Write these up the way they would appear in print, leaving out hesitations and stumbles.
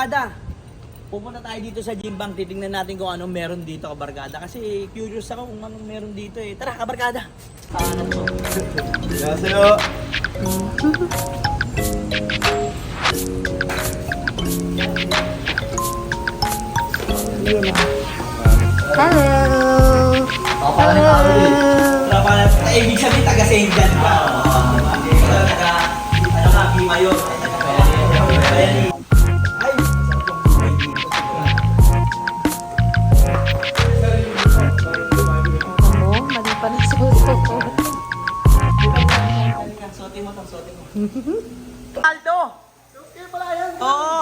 Ada, pupunta tayo dito sa Jimbang, titingnan natin kung anong meron dito, kabarkada. Kasi curious ako kung anong meron dito eh. Tara, kabarkada! Ano to? 안녕하세요. Hello! Ibig sabihin, taga-St. John ka. Ano ka, Bimayon. Ay, sarap yung buhay dito. Ano? Mali pa na suso ko. Sote mo. Aldo! Oo.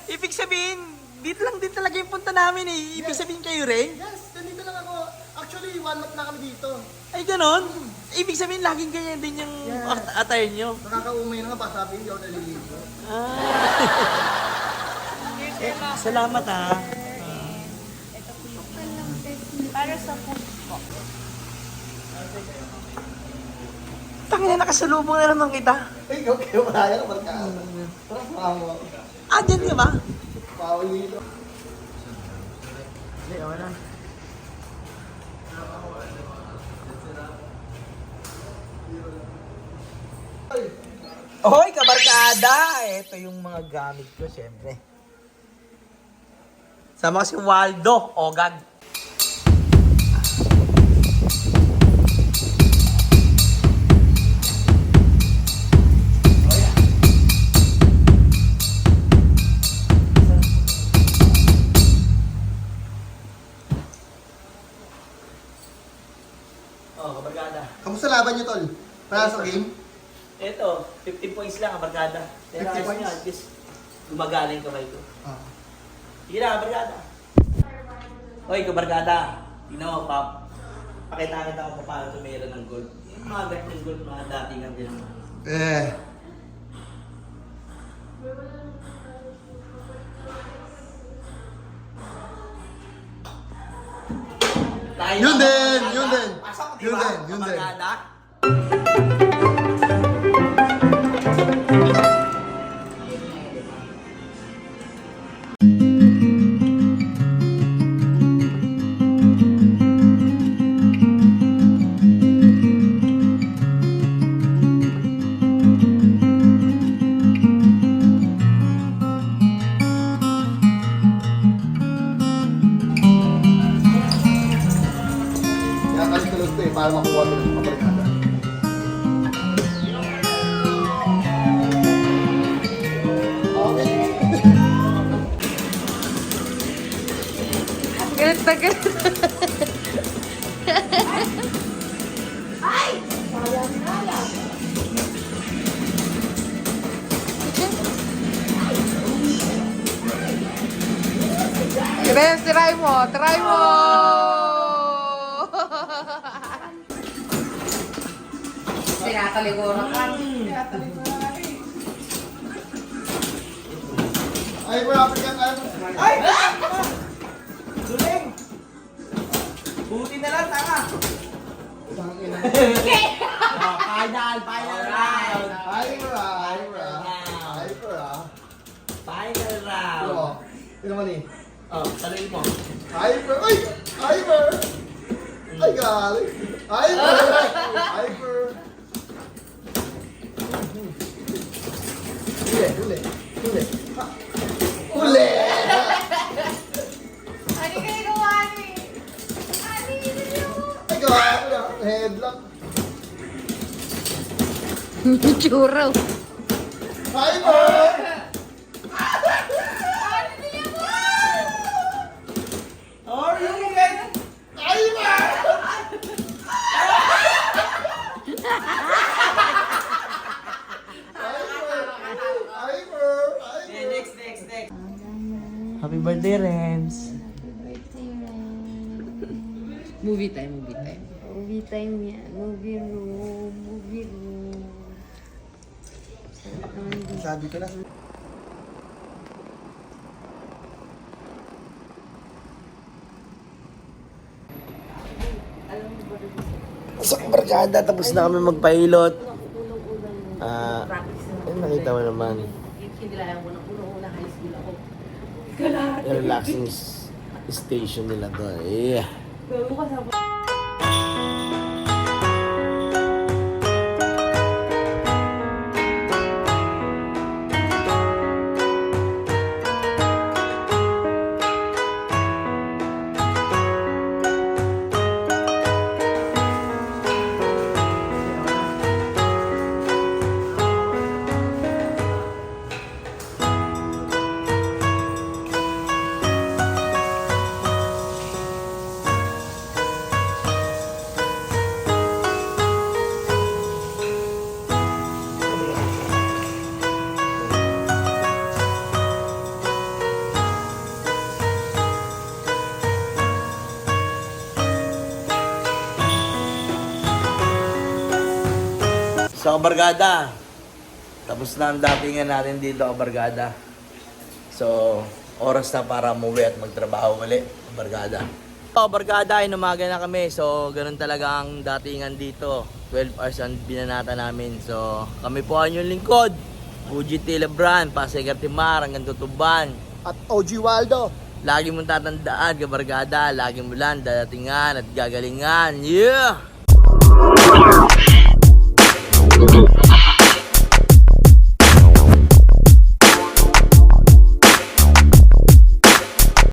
Ibig sabihin, dito lang din talaga yung punta namin eh. Ibig sabihin kayo rin? Yes, nandito lang ako. Actually, 1 month na kami dito. Ay, ganon? Ibig sabihin, laging ganyan din yung attire nyo. Nakakaumay na nga pa, sabi hindi ako naliligo. Salamat ah. Para sa food ko. Tangina, nakasalubong na naman kita. Ay, okay, malaya ka barka. Tara, samahan mo. Ah, dyan ka ba? Pawal dito. Hindi, wala. Hoy, kabarkada! Ito yung mga gamit ko, syempre. Sama si Waldo, Ogag. Oh, kabarkada. Kamusta laban niyo, tol? Para sa game? Ito, 50 points lang, kabarkada. 50 ayos points? nyo, at least gumagaling kamay ko. Ah. Sige na, kabarkada. Hoy, kabarkada. Tingnan mo, Pap. Pakita kita kung paano tumira ng gold. Yung mga ganyan gold, mga datingan dyan. Eh. Tayo Yun na, din, kabarkada. yun din. Pasok, Yun diba, din, yun din. kabarkada? Kaya kalit-kalit to eh, para makuha ko ng mga barkada. Okay. Galit na galit. Ay! Try mo! Tinataligura ka. Ay, we're African. Ay! Duling! Buti na lang, tanga! Final round! Final round! Ito naman eh. Oh, taluin mo. Hyper! Ay! Hyper! Ay, galing! Hyper! Hyper! Huli! Ha! Huli! Ano kayo gawa ni? Ano yun? Ay, galing! Headlock! Churro. Hyper! Oh, you get Hyper! Hyper! Okay, next. Happy birthday, Renz. Movie time. Movie time yan. Movie room. Sabi ko na. Sa barkada, tapos na kami magpailot. Nakita mo naman. Hindi lang mo nang una high school ako. relaxing station nila to. Yeah. So, kabargada, tapos na ang datingan natin dito, kabargada. So, oras na para umuwi at magtrabaho ulit, kabargada. So, kabargada, inumaga na kami. So, ganun talaga ang datingan dito. 12 hours ang binanata namin. So, kami po ang yung lingkod. Fuji Tilebran, Pasay Gartimar, hanggang Tutuban. At OG Waldo. Lagi mong tatandaan, kabargada, lagi mo lang dadatingan at gagalingan. Yeah!